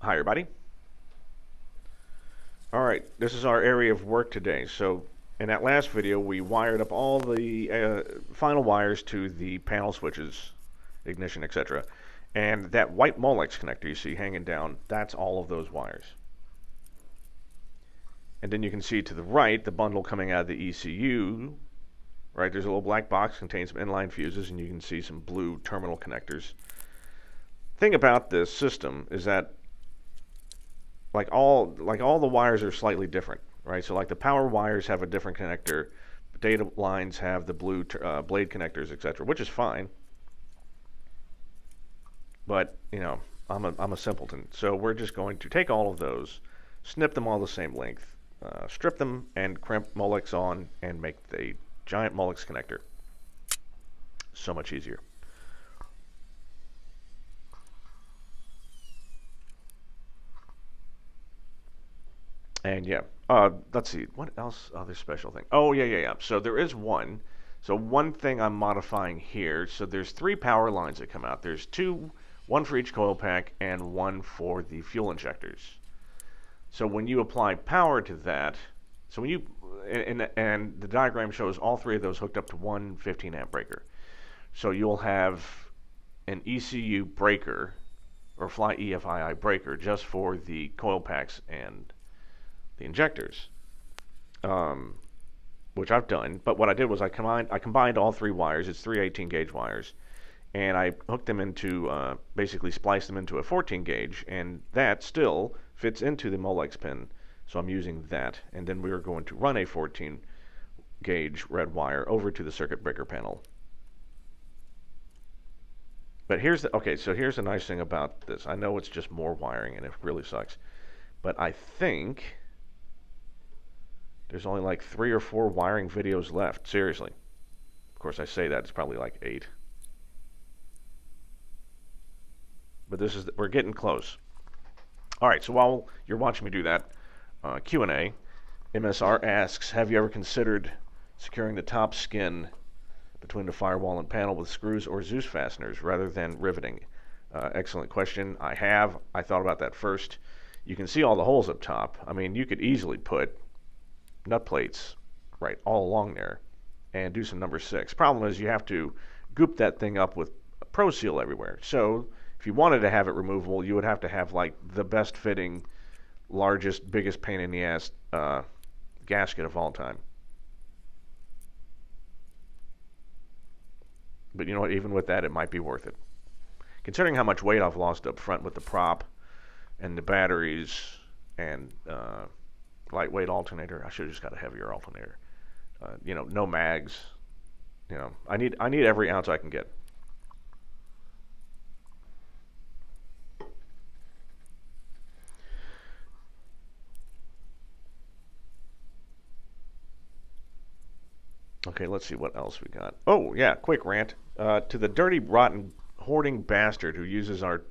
Hi everybody. Alright, this is our area of work today. So in that last video we wired up all the final wires to the panel switches, ignition, etc. And that white molex connector you see hanging down, that's all of those wires. And then you can see to the right the bundle coming out of the ECU. Right, there's a little black box, contains some inline fuses, and you can see some blue terminal connectors. Thing about this system is that like all the wires are slightly different, right? So like the power wires have a different connector, the data lines have the blue blade connectors, etc., which is fine. But you know, I'm a simpleton, so we're just going to take all of those, snip them all the same length, strip them, and crimp molex on, and make the giant molex connector. So much easier. And yeah, let's see, what else, other special thing? Oh, yeah. So there is one. So one thing I'm modifying here, so there's 3 power lines that come out. There's 2, one for each coil pack and one for the fuel injectors. So when you apply power to that, so when you, and the diagram shows all 3 of those hooked up to one 15 amp breaker. So you'll have an ECU breaker, or FlyEFII breaker, just for the coil packs and the injectors, which I've done. But what I did was I combined all 3 wires. It's 3 18 gauge wires, and I hooked them into, basically spliced them into a 14 gauge, and that still fits into the molex pin. So I'm using that, and then we are going to run a 14 gauge red wire over to the circuit breaker panel. But here's the nice thing about this. I know it's just more wiring, and it really sucks, but I think there's only like 3 or 4 wiring videos left. Seriously. Of course, I say that, it's probably like 8. But we're getting close. Alright, so while you're watching me do that, Q&A, MSR asks, have you ever considered securing the top skin between the firewall and panel with screws or Zeus fasteners rather than riveting? Excellent question. I have. I thought about that first. You can see all the holes up top. I mean, you could easily put nut plates right all along there and do some number 6. Problem is you have to goop that thing up with a Pro Seal everywhere. So if you wanted to have it removable, you would have to have like the best fitting, largest, biggest pain in the ass gasket of all time. But you know what, even with that, it might be worth it. Considering how much weight I've lost up front with the prop and the batteries and lightweight alternator. I should have just got a heavier alternator. You know, no mags. You know, I need every ounce I can get. Okay, let's see what else we got. Oh, yeah, quick rant. To the dirty, rotten, hoarding bastard who uses our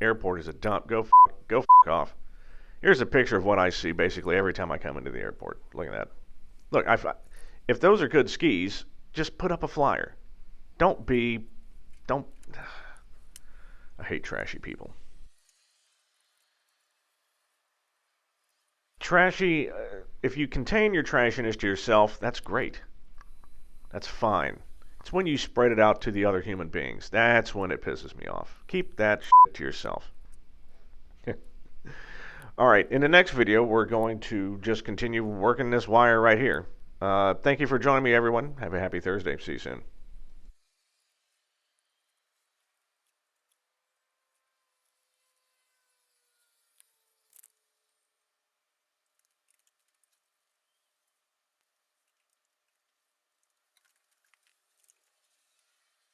airport as a dump, go f off. Here's a picture of what I see basically every time I come into the airport. Look at that. Look, if those are good skis, just put up a flyer. Don't. I hate trashy people. Trashy, if you contain your trashiness to yourself, that's great. That's fine. It's when you spread it out to the other human beings. That's when it pisses me off. Keep that shit to yourself. Alright, in the next video, we're going to just continue working this wire right here. Thank you for joining me, everyone. Have a happy Thursday. See you soon.